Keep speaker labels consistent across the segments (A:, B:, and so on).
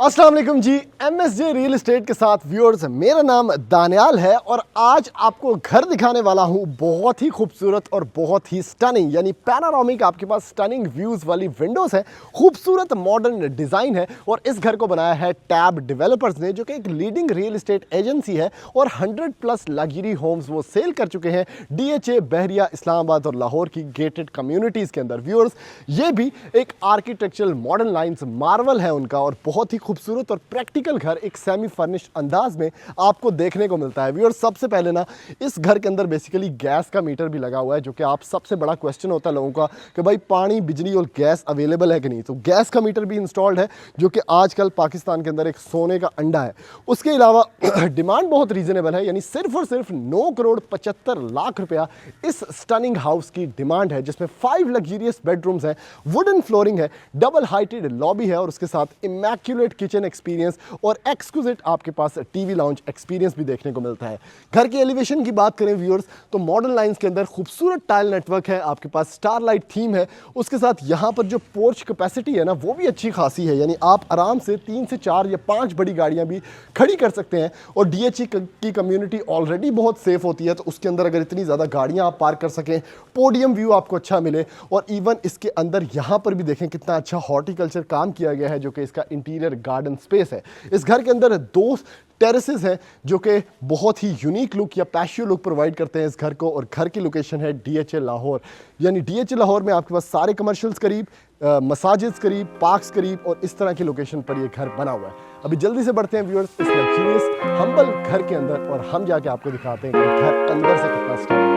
A: अस्सलाम वालेकुम जी। MSJ real estate के साथ व्यूअर्स, मेरा नाम दानियाल है और आज आपको घर दिखाने वाला हूं बहुत ही खूबसूरत और बहुत ही स्टनिंग यानी पैनारोमिक आपके पास स्टनिंग व्यूज़ वाली विंडोज़ है। खूबसूरत मॉडर्न डिज़ाइन है और इस घर को बनाया है टैब डेवलपर्स ने, जो कि एक लीडिंग रियल एस्टेट एजेंसी है और 100+ लग्जरी होम्स वो सेल कर चुके हैं डीएचए, बहरिया, इस्लामाबाद और लाहौर की गेटेड कम्युनिटीज़ के अंदर। व्यूअर्स, ये भी एक आर्किटेक्चरल मॉडर्न लाइन्स मार्वल है उनका और बहुत ही खूबसूरत और प्रैक्टिकल घर एक सेमी फर्निश्ड अंदाज में आपको देखने को मिलता है। व्यूअर्स, सबसे पहले ना इस घर के अंदर बेसिकली गैस का मीटर भी लगा हुआ है, जो कि आप सबसे बड़ा क्वेश्चन होता है लोगों का कि भाई पानी, बिजली और गैस अवेलेबल है कि नहीं। तो गैस का मीटर भी इंस्टॉल्ड है, जो कि आजकल पाकिस्तान के अंदर एक सोने का अंडा है। उसके अलावा डिमांड बहुत रीजनेबल है, यानी सिर्फ और सिर्फ 9,75,00,000 रुपया इस स्टनिंग हाउस की डिमांड है, जिसमें 5 लग्जरियस बेडरूम्स हैं, वुडन फ्लोरिंग है, डबल हाइटेड लॉबी है और उसके साथ इमैक्युलेट किचन एक्सपीरियंस और एक्सक्लूसिव आपके पास टीवी लाउंज एक्सपीरियंस भी देखने को मिलता है। घर के एलिवेशन की बात करें व्यूअर्स, तो मॉडर्न लाइन्स के अंदर खूबसूरत टाइल नेटवर्क है, आपके पास स्टारलाइट थीम है। उसके साथ यहाँ पर जो पोर्च कैपेसिटी है ना, वो भी अच्छी खासी है, यानी आप आराम से 3 से 4 या 5 बड़ी गाड़ियाँ भी खड़ी कर सकते हैं। और डीएचई की कम्युनिटी ऑलरेडी बहुत सेफ होती है, तो उसके अंदर अगर इतनी ज़्यादा गाड़ियाँ आप पार्क कर सकें, पोडियम व्यू आपको अच्छा मिले। और इवन इसके अंदर यहाँ पर भी देखें कितना अच्छा हॉर्टिकल्चर काम किया गया है, जो कि इसका इंटीरियर गार्डन स्पेस है। इस घर के अंदर 2 टेरेसेस हैं, जो कि बहुत ही यूनिक लुक या पैशियो लुक प्रोवाइड करते हैं इस घर को। और घर की लोकेशन है डीएचए लाहौर, यानी डीएचए लाहौर में आपके पास सारे कमर्शियल्स करीब, मसाजिद करीब, पार्क्स करीब और इस तरह की लोकेशन पर ये घर बना हुआ है। अभी जल्दी से बढ़ते हैं व्यूअर्स इस लग्जरियस हम्बल घर के अंदर और हम जाके आपको दिखाते हैं कि घर अंदर से कितना स्टाइल है।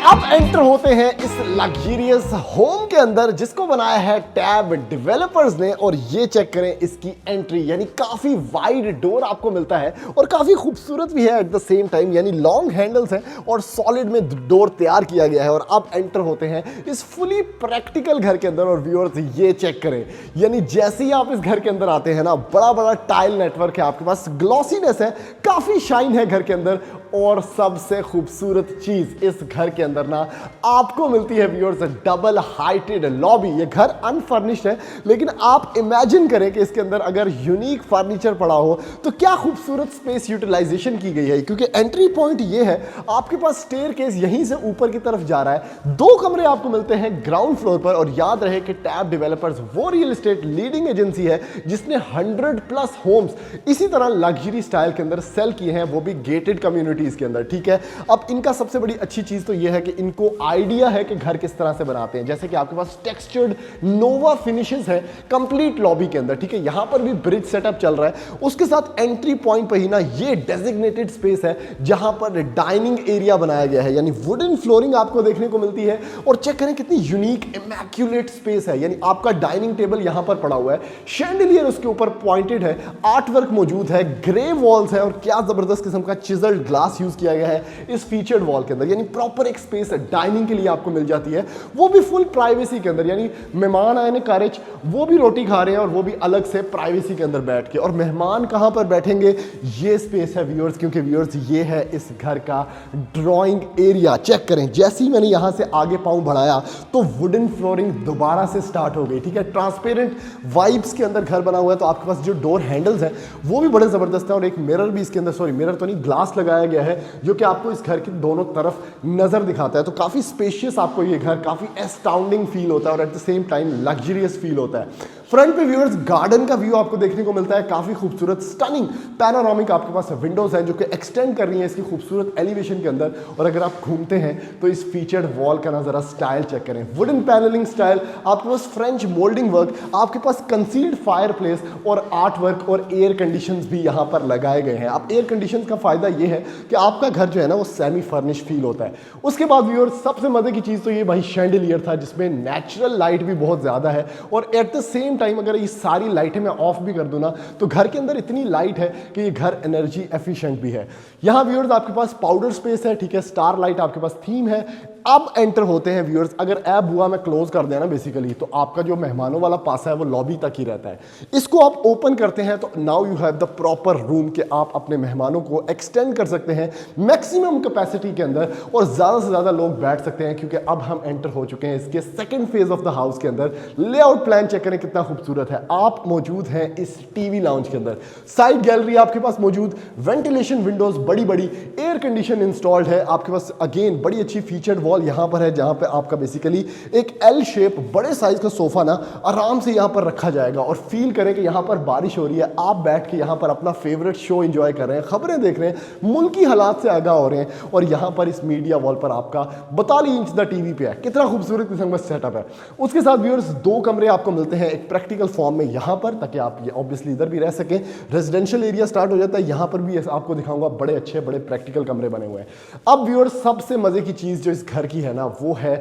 A: अब एंटर होते हैं इस लग्जरियस होम के अंदर, जिसको बनाया है टैब डेवलपर्स ने। और ये चेक करें इसकी एंट्री, यानी काफी वाइड डोर आपको मिलता है और काफी खूबसूरत भी है एट द सेम टाइम, यानी लॉन्ग हैंडल्स हैं और सॉलिड में डोर तैयार किया गया है। और अब एंटर होते हैं इस फुली प्रैक्टिकल घर के अंदर। और व्यूअर्स, ये चेक करें, यानी जैसे ही आप इस घर के अंदर आते हैं ना, बड़ा बड़ा टाइल नेटवर्क है आपके पास, ग्लॉसीनेस है, काफी शाइन है घर के अंदर। और सबसे खूबसूरत चीज इस घर के अंदर ना आपको मिलती है व्यूअर्स, डबल हाइटेड लॉबी। ये घर अनफर्निश्ड है, लेकिन आप इमेजिन करें कि इसके अंदर अगर यूनिक फर्नीचर पड़ा हो तो क्या खूबसूरत स्पेस यूटिलाइजेशन की गई है। क्योंकि एंट्री पॉइंट ये है, आपके पास स्टेयरकेस यहीं से ऊपर की तरफ जा रहा है। 2 कमरे आपको मिलते हैं ग्राउंड फ्लोर पर। और याद रहे कि टैब डेवलपर्स वो रियल एस्टेट लीडिंग एजेंसी है जिसने 100+ होम्स इसी तरह लग्जरी स्टाइल के अंदर सेल किए हैं, वो भी गेटेड कम्युनिटी के अंदर। ठीक है, अब इनका सबसे बड़ी अच्छी चीज तो यह है कि इनको आइडिया है कि घर किस तरह से बनाते हैं। जैसे कि आपके पास टेक्सचर्ड नोवा फिनिशेस है कंप्लीट लॉबी के अंदर। ठीक है, यहां पर भी ब्रिज सेटअप चल रहा है। उसके साथ एंट्री पॉइंट पर ही ना ये डेजिग्नेटेड स्पेस है जहां पर डाइनिंग एरिया बनाया गया है, यानी वुडन फ्लोरिंग आपको देखने को मिलती है। और चेक करें कितनी यूनिक इमैक्युलेट स्पेस है, यानी आपका डाइनिंग टेबल यहां पर पड़ा हुआ है, शैंडिलियर उसके ऊपर पॉइंटेड है, आर्ट वर्क मौजूद है, ग्रे वॉल्स है और क्या जबरदस्त किस्म का चिजल्ड ग्लास यूज किया गया है इस फीचर्ड वॉल के अंदर। यानी प्रॉपर एक स्पेस डाइनिंग के लिए आपको मिल जाती है, वो भी फुल प्राइवेसी के अंदर। यानी मेहमान आए ने कारेज, वो भी रोटी खा रहे हैं और वो भी अलग से प्राइवेसी के अंदर बैठ के। और मेहमान कहां पर बैठेंगे, ये स्पेस है व्यूअर्स, क्योंकि व्यूअर्स ये है इस घर का ड्राइंग एरिया। चेक करें, जैसे ही मैंने यहां से आगे पांव बढ़ाया तो वुडन फ्लोरिंग दोबारा से स्टार्ट हो गई। ठीक है, ट्रांसपेरेंट वाइब्स के अंदर घर बना हुआ है। तो आपके पास जो डोर हैंडल्स हैं वो भी बड़े जबरदस्त है और एक मिरर भी इसके अंदर, सॉरी मिरर तो नहीं, ग्लास लगाया गया है, जो कि आपको इस घर की दोनों तरफ नजर दिखाता है। तो काफी काफ़ी स्पेशियस आपको ये घर काफ़ी एस्टाउंडिंग फील होता है और at the same time luxurious feel होता है। फ्रंट पे व्यूअर्स गार्डन का व्यू आपको देखने को मिलता है, काफ़ी खूबसूरत स्टनिंग पैनोरामिक आपके पास विंडोज़ हैं जो कि एक्सटेंड कर रही हैं इसकी खूबसूरत एलिवेशन के अंदर। और अगर आप घूमते हैं तो इस फीचर्ड वॉल का ना ज़रा स्टाइल चेक करें, वुडन पैनलिंग स्टाइल, आपके पास फ्रेंच मोल्डिंग वर्क, आपके पास कंसील्ड फायर प्लेस और आर्ट वर्क और एयर कंडीशंस भी यहाँ पर लगाए गए हैं। आप एयर कंडीशंस का फ़ायदा ये है कि आपका घर जो है ना वो सेमी फर्निश फील होता है। उसके बाद व्यूअर्स सबसे मज़े की चीज़ तो ये भाई शैंडिलियर था जिसमें नेचुरल लाइट भी बहुत ज़्यादा है और एट द सेम टाइम अगर ये सारी लाइटें मैं ऑफ भी कर दूं ना तो घर के अंदर इतनी लाइट है कि ये घर एनर्जी एफिशिएंट भी है। यहां व्यूअर्स आपके पास पाउडर स्पेस है, ठीक है, स्टार लाइट आपके पास थीम है। अब एंटर होते हैं व्यूअर्स, अगर ऐप बुआ में क्लोज कर देना बेसिकली तो आपका जो मेहमानों वाला पासा है वो लॉबी तक ही रहता है। इसको आप ओपन करते हैं तो now you have the proper room के आप अपने मेहमानों को एक्सटेंड कर सकते हैं मैक्सिमम कैपेसिटी के अंदर और ज़्यादा से ज़्यादा लोग बैठ सकते हैं क्योंकि अब हम एंटर हो चुके हैं इसके second phase of the house के अंदर। लेआउट प्लान चेक करें कितना खूबसूरत है। आप मौजूद हैं इस टीवी लाउंज के अंदर, साइड गैलरी आपके पास मौजूद, वेंटिलेशन विंडोज बड़ी बड़ी, एयर कंडीशन इंस्टॉल्ड है आपके पास। अगेन बड़ी अच्छी फीचर्ड वॉल यहां पर है जहां पे आपका बेसिकली एक एल शेप बड़े साइज का सोफा ना आराम से यहां पर रखा जाएगा और फील करें कि यहां पर बारिश हो रही है, आप बैठ के यहां पर अपना फेवरेट शो एंजॉय कर रहे हैं, खबरें देख रहे हैं, मुल्की हालात से आगाह हो रहे हैं और यहां पर इस मीडिया वॉल पर आपका 42 इंच द टीवी पे है। कितना खूबसूरत किस्म का सेटअप है। उसके साथ व्यूअर्स दो कमरे आपको मिलते हैं एक प्रैक्टिकल फॉर्म में यहां पर ताकि आप ये ऑब्वियसली इधर भी रह सकें। रेजिडेंशियल एरिया स्टार्ट हो जाता है, यहां पर भी आपको दिखाऊंगा बड़े अच्छे बड़े प्रैक्टिकल कमरे बने हुए हैं। अब व्यूअर्स सबसे मजे की चीज जो इस घर की है ना वो है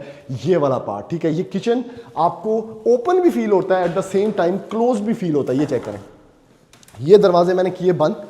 A: ये वाला पार्ट, ठीक है। ये किचन आपको ओपन भी फील होता है at the same time close भी फील होता है। ये चेक करें, ये दरवाजे मैंने किए बंद,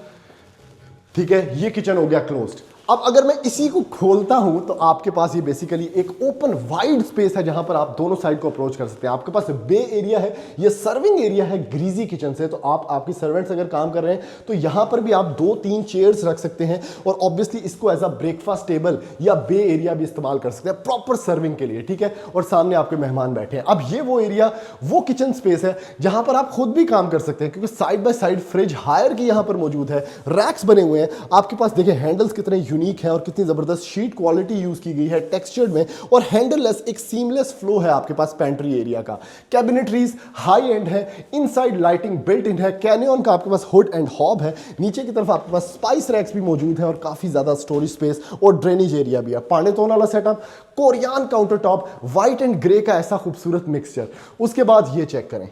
A: ठीक है, ये किचन हो गया क्लोज्ड। अब अगर मैं इसी को खोलता हूं तो आपके पास ये बेसिकली एक ओपन वाइड स्पेस है जहां पर आप दोनों साइड को अप्रोच कर सकते हैं। आपके पास बे एरिया है, ये सर्विंग एरिया है ग्रीजी किचन से, तो आप आपकी सर्वेंट्स अगर काम कर रहे हैं तो यहां पर भी आप 2-3 चेयर्स रख सकते हैं और ऑब्वियसली इसको एज अ ब्रेकफास्ट टेबल या बे एरिया भी इस्तेमाल कर सकते हैं प्रॉपर सर्विंग के लिए, ठीक है। और सामने आपके मेहमान बैठे हैं। अब ये वो एरिया वो किचन स्पेस है जहां पर आप खुद भी काम कर सकते हैं क्योंकि side by side fridge Haier की यहां पर मौजूद है, रैक्स बने हुए हैं आपके पास। देखिए हैंडल्स कितने यूनिक है और कितनी जबरदस्त शीट क्वालिटी यूज की गई है टेक्सचर्ड में और हैंडललेस एक सीमलेस फ्लो है आपके पास पेंट्री एरिया का। कैबिनेटरीज हाई एंड है, इनसाइड लाइटिंग बिल्ट इन है, कैनियन का आपके पास हुड एंड हॉब है, नीचे की तरफ आपके पास स्पाइस रैक्स भी मौजूद है और काफी ज्यादा स्टोरेज स्पेस और ड्रेनेज एरिया भी है। पानेतोन वाला setup, Korean counter top, white and grey का ऐसा खूबसूरत मिक्सचर। उसके बाद ये चेक करें,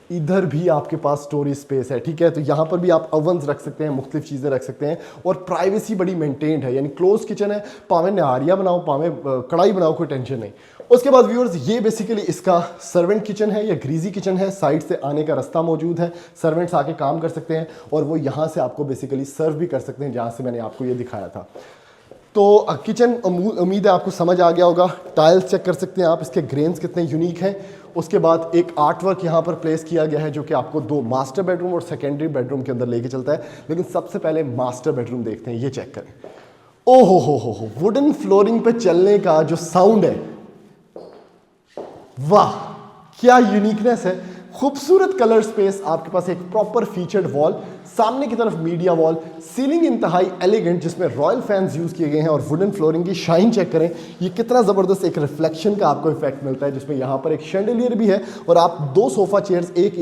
A: इधर भी आपके पास स्टोरेज स्पेस है, ठीक है। तो यहां पर भी आप ओवंस रख सकते हैं, मुख्तलिफ चीजें रख सकते हैं और प्राइवेसी बड़ी मेंटेन्ड है, यानी क्लोज किचन है, पावे नहारिया बनाओ पावे कढ़ाई बनाओ, कोई टेंशन नहीं। उसके बाद व्यूअर्स ये बेसिकली इसका सर्वेंट किचन है या ग्रीजी किचन है, साइड से आने का रास्ता मौजूद है, सर्वेंट्स आके काम कर सकते हैं और वो यहां से आपको बेसिकली सर्व भी कर सकते हैं जहां से मैंने आपको ये दिखाया था। तो किचन उम्मीद है आपको समझ आ गया होगा। टाइल्स चेक कर सकते हैं आप, इसके ग्रेन्स कितने यूनिक हैं। उसके बाद एक आर्ट वर्क यहाँ पर प्लेस किया गया है जो कि आपको 2 मास्टर बेडरूम और सेकेंडरी बेडरूम के अंदर लेके चलता है। लेकिन सबसे पहले मास्टर बेडरूम देखते हैं, ये चेक करें। ओ हो वुडन फ्लोरिंग पे चलने का जो साउंड है, वाह क्या यूनिकनेस है। खूबसूरत कलर स्पेस, आपके पास एक प्रॉपर फीचर्ड वॉल, सामने की तरफ मीडिया वॉल, सीलिंग इंतहाई एलिगेंट जिसमें रॉयल फैंस यूज किए गए हैं और वुडन फ्लोरिंग की शाइन चेक करें, ये कितना जबरदस्त एक रिफ्लेक्शन का आपको इफेक्ट मिलता है जिसमें यहाँ पर एक शैंडलियर भी है और आप 2 सोफा चेयर्स एक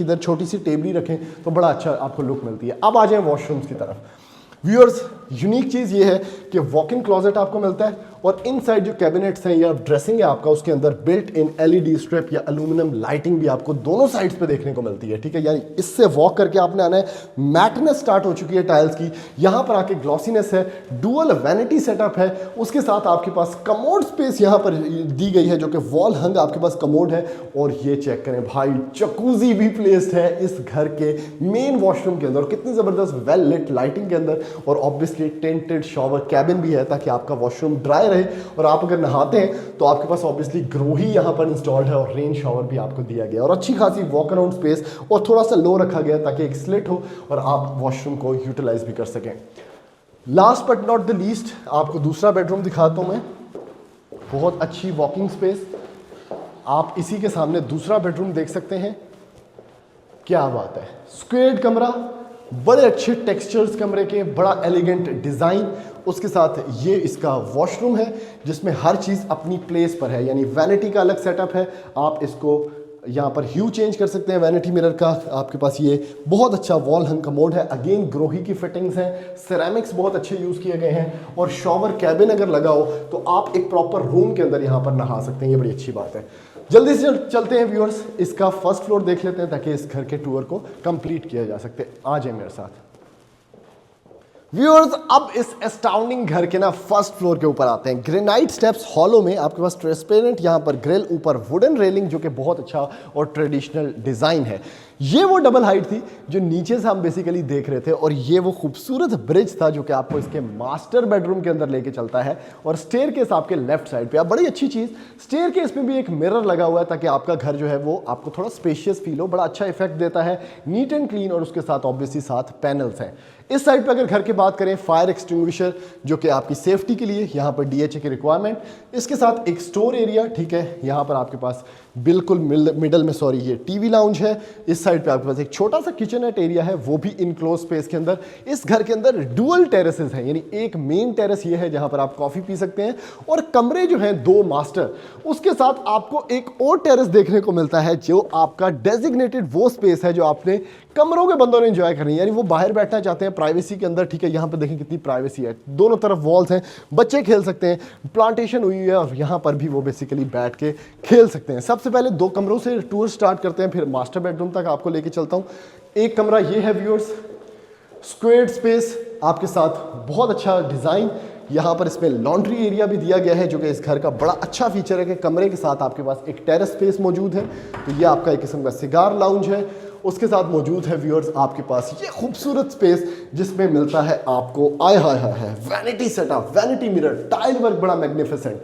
A: इधर छोटी सी टेबली रखें तो बड़ा अच्छा आपको लुक मिलती है। अब आ जाए वॉशरूम्स की तरफ। व्यूअर्स यूनिक चीज ये है कि वॉक इन क्लोजेट आपको मिलता है और इनसाइड जो कैबिनेट्स हैं या ड्रेसिंग है आपका उसके अंदर बिल्ट इन एलईडी स्ट्रिप या एल्यूमिनियम लाइटिंग भी आपको दोनों साइड्स पे देखने को मिलती है, ठीक है। यानी इससे वॉक करके आपने आना है, मैटनेस स्टार्ट हो चुकी है टाइल्स की, यहां पर आके ग्लॉसीनेस है, डुअल वैनिटी सेटअप है। उसके साथ आपके पास कमोड स्पेस यहां पर दी गई है जो कि वॉल हंग आपके पास कमोड है। और ये चेक करें भाई, जकूजी भी प्लेस्ड है इस घर के मेन वॉशरूम के अंदर, कितनी जबरदस्त वेल लिट लाइटिंग के अंदर और ऑब्वियसली टेंटेड शॉवर कैबिन भी है ताकि आपका वॉशरूम ड्राई रहे और आप अगर नहाते हैं तो आपके पास ऑब्वियसली ग्रो ही यहां पर इंस्टॉल्ड है और रेन शॉवर भी आपको दिया गया और अच्छी खासी वॉक अराउंड स्पेस और थोड़ा सा लो रखा गया ताकि एक स्लिट हो और आप वॉशरूम को यूटिलाइज भी कर सकें। Last but not the least आपको दूसरा बेडरूम दिखाता हूं मैं, बहुत अच्छी वॉकिंग स्पेस। आप इसी के सामने दूसरा बेडरूम देख सकते हैं, क्या बात है। स्क्वेयर्ड कमरा, बड़े अच्छे टेक्सचर्स कमरे के, बड़ा एलिगेंट डिज़ाइन। उसके साथ ये इसका वॉशरूम है जिसमें हर चीज़ अपनी प्लेस पर है, यानी वैनिटी का अलग सेटअप है। आप इसको यहाँ पर ह्यू चेंज कर सकते हैं वैनिटी मिरर का। आपके पास ये बहुत अच्छा वॉल हंग कमोड है, अगेन ग्रोही की फिटिंग्स हैं, सेरेमिक्स बहुत अच्छे यूज़ किए गए हैं, और शॉवर कैबिन अगर लगा हो तो आप एक प्रॉपर रूम के अंदर यहाँ पर नहा सकते हैं। ये बड़ी अच्छी बात है। जल्दी से चलते हैं व्यूअर्स, इसका फर्स्ट फ्लोर देख लेते हैं ताकि इस घर के टूर को कंप्लीट किया जा सकते। आ जाए मेरे साथ व्यूअर्स। अब इस एस्टाउंडिंग घर के ना फर्स्ट फ्लोर के ऊपर आते हैं। ग्रेनाइट स्टेप्स हॉलो में आपके पास ट्रांसपेरेंट यहाँ पर ग्रिल, ऊपर वुडन रेलिंग जो कि बहुत अच्छा और ट्रेडिशनल डिजाइन है। ये वो डबल हाइट थी जो नीचे से हम बेसिकली देख रहे थे, और ये वो खूबसूरत ब्रिज था जो कि आपको इसके मास्टर बेडरूम के अंदर लेके चलता है। और स्टेयर केस आपके लेफ्ट साइड पे, आप बड़ी अच्छी चीज, स्टेयर केस में भी एक मिरर लगा हुआ है ताकि आपका घर जो है वो आपको थोड़ा स्पेशियस फील हो, बड़ा अच्छा इफेक्ट देता है, नीट एंड क्लीन, और उसके साथ ऑब्वियसली साथ पैनल्स हैं। इस साइड पे अगर घर की बात करें, फायर एक्सटिंग्विशर जो कि आपकी सेफ्टी के लिए, यहाँ पर डीएचए की रिक्वायरमेंट, इसके साथ एक स्टोर एरिया, ठीक है, यहाँ पर आपके पास बिल्कुल मिडल में ये टीवी लाउंज है। इस साइड पे आपके पास एक छोटा सा किचननेट एरिया है, वो भी इनक्लोज स्पेस के अंदर। इस घर के अंदर डुअल टेरेसेस हैं, यानी एक मेन टेरेस ये है जहां पर आप कॉफी पी सकते हैं, और कमरे जो हैं 2 मास्टर। उसके साथ आपको एक और टेरेस देखने को मिलता है जो आपका डेजिग्नेटेड वो स्पेस है जो आपने कमरों के बंदों ने एंजॉय करनी है, यानी वो बाहर बैठना चाहते हैं प्राइवेसी के अंदर, ठीक है। यहाँ पर देखें कितनी प्राइवेसी है, दोनों तरफ वॉल्स हैं, बच्चे खेल सकते हैं, प्लांटेशन हुई है, और यहाँ पर भी वो बेसिकली बैठ के खेल सकते हैं। सबसे पहले 2 कमरों से टूर स्टार्ट करते हैं, फिर मास्टर बेडरूम तक आपको लेके चलता हूँ। एक कमरा ये है व्यूअर्स, स्क्वेयर्ड स्पेस आपके साथ, बहुत अच्छा डिज़ाइन। यहाँ पर इसमें लॉन्ड्री एरिया भी दिया गया है जो कि इस घर का बड़ा अच्छा फीचर है कि कमरे के साथ आपके पास एक टेरेस स्पेस मौजूद है। तो ये आपका एक किस्म का सिगार लाउंज है। उसके साथ मौजूद है व्यूअर्स आपके पास ये खूबसूरत स्पेस जिसमें मिलता है आपको आय हाय हाय है vanity setup, vanity mirror, tile work बड़ा मैग्निफिसेंट।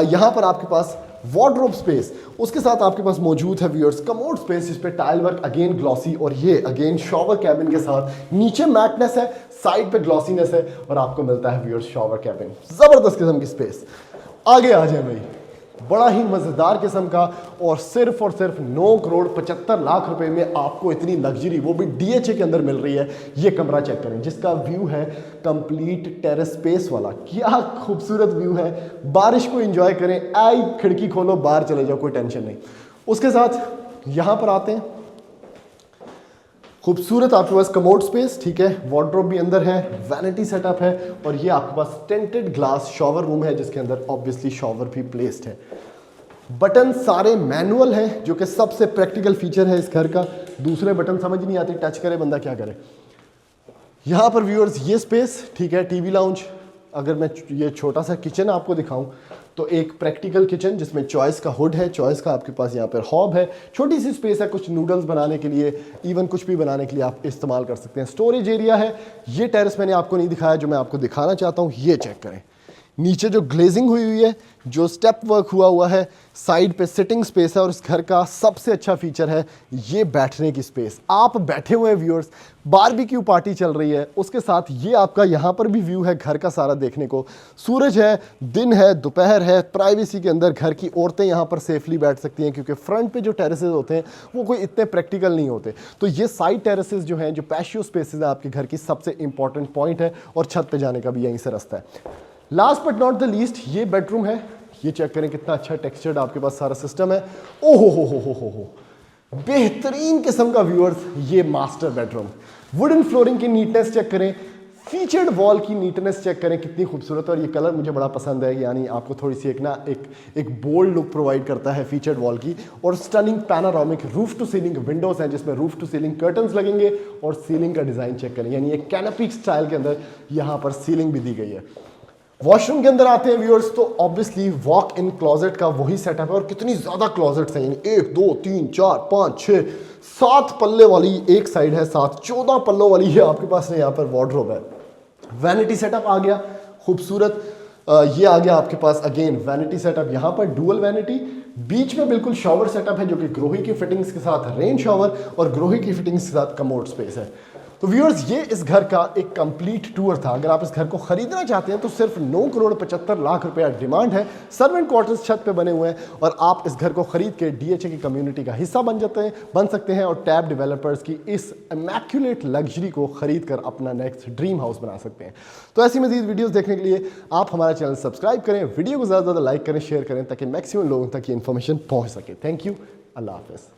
A: यहाँ पर आपके पास वार्डरोब स्पेस, उसके साथ आपके पास मौजूद है व्यूअर्स कमोड स्पेस जिस पे टाइल वर्क अगेन ग्लॉसी, और ये अगेन शॉवर कैबिन के साथ, नीचे मैटनेस है, साइड पे ग्लॉसीनेस है, और आपको मिलता है व्यूअर्स शॉवर कैबिन। जबरदस्त किस्म की स्पेस। आगे आ जाए भाई, बड़ा ही मजेदार किस्म का, और सिर्फ 9,75,00,000 रुपए में आपको इतनी लग्जरी, वो भी डीएचए के अंदर मिल रही है। ये कमरा चेक करें जिसका व्यू है कंप्लीट टेरेस स्पेस वाला। क्या खूबसूरत व्यू है, बारिश को एंजॉय करें, आई खिड़की खोलो बाहर चले जाओ, कोई टेंशन नहीं। उसके साथ यहां पर आते हैं, खूबसूरत आपके पास कमोड स्पेस, ठीक है, वार्डरोब भी अंदर है, वैनिटी सेटअप है, और ये आपके पास टेंटेड ग्लास शॉवर रूम है जिसके अंदर ऑब्वियसली शॉवर भी प्लेस्ड है। बटन सारे मैनुअल हैं जो कि सबसे प्रैक्टिकल फीचर है इस घर का। दूसरे बटन समझ नहीं आते, टच करे बंदा क्या करे। यहाँ पर व्यूअर्स ये स्पेस, ठीक है, टीवी लाउंज। अगर मैं ये छोटा सा किचन आपको दिखाऊं तो एक प्रैक्टिकल किचन जिसमें चॉइस का हुड है, चॉइस का आपके पास यहाँ पर हॉब है, छोटी सी स्पेस है, कुछ नूडल्स बनाने के लिए, इवन कुछ भी बनाने के लिए आप इस्तेमाल कर सकते हैं। स्टोरेज एरिया है। ये टेरेस मैंने आपको नहीं दिखाया जो मैं आपको दिखाना चाहता हूँ, ये चेक करें। नीचे जो ग्लेजिंग हुई हुई है, जो स्टेप वर्क हुआ है, साइड पे सिटिंग स्पेस है, और इस घर का सबसे अच्छा फीचर है ये बैठने की स्पेस। आप बैठे हुए हैं व्यूअर्स, बारबेक्यू पार्टी चल रही है, उसके साथ ये आपका यहाँ पर भी व्यू है घर का सारा देखने को। सूरज है, दिन है, दोपहर है, प्राइवेसी के अंदर घर की औरतें यहाँ पर सेफली बैठ सकती हैं क्योंकि फ्रंट पे जो टेरेसेस होते हैं वो कोई इतने प्रैक्टिकल नहीं होते। तो ये साइड टेरेसेस जो हैं, जो पैशियो स्पेसेस है आपके घर की, सबसे इंपॉर्टेंट पॉइंट है, और छत पे जाने का भी यहीं से रास्ता है। Last but not the least ये बेडरूम है। ये चेक करें कितना अच्छा टेक्सचर्ड आपके पास सारा सिस्टम है। ओहो हो, बेहतरीन किस्म का व्यूअर्स ये मास्टर बेडरूम। वुडन फ्लोरिंग की नीटनेस चेक करें, फीचर्ड वॉल की नीटनेस चेक करें, कितनी खूबसूरत। और ये कलर मुझे बड़ा पसंद है, यानी आपको थोड़ी सी एक बोल्ड लुक प्रोवाइड करता है फीचर्ड वॉल की। और stunning panoramic roof to ceiling windows हैं जिसमें रूफ टू सीलिंग कर्टन्स लगेंगे, और सीलिंग का डिजाइन चेक करें, यानी एक कैनोपी स्टाइल के अंदर यहाँ पर सीलिंग भी दी गई है। वॉशरूम के अंदर आते हैं व्यूअर्स तो ऑब्वियसली वॉक इन क्लोजेट का वही सेटअप है, और कितनी ज्यादा क्लोजेट्स हैं, यानी 1 2 3 4 5 6 7 पल्ले वाली एक साइड है, 14 पल्लों वाली है आपके पास यहाँ पर वार्डरोब है। वैनिटी सेटअप आ गया खूबसूरत। ये आ गया आपके पास अगेन वैनिटी सेटअप, यहाँ पर डुअल वैनिटी, बीच में बिल्कुल शॉवर सेटअप है जो कि ग्रोही की फिटिंग्स के साथ रेन शॉवर, और ग्रोही की फिटिंग्स के साथ कमोड स्पेस है। तो व्यूअर्स, ये इस घर का एक कंप्लीट टूर था। अगर आप इस घर को खरीदना चाहते हैं तो सिर्फ 9,75,00,000 रुपया डिमांड है। सर्वेंट क्वार्टर्स छत पे बने हुए हैं और आप इस घर को खरीद के डीएचए की कम्युनिटी का हिस्सा बन सकते हैं और टैब डेवलपर्स की इस इमैक्युलेट लग्जरी को खरीद कर अपना नेक्स्ट ड्रीम हाउस बना सकते हैं। तो ऐसी मजीद वीडियोस देखने के लिए आप हमारा चैनल सब्सक्राइब करें, वीडियो को ज़्यादा से ज़्यादा लाइक करें, शेयर करें ताकि मैक्सिमम लोगों तक ये इन्फॉर्मेशन पहुंच सके। थैंक यू, अल्लाह हाफिज़।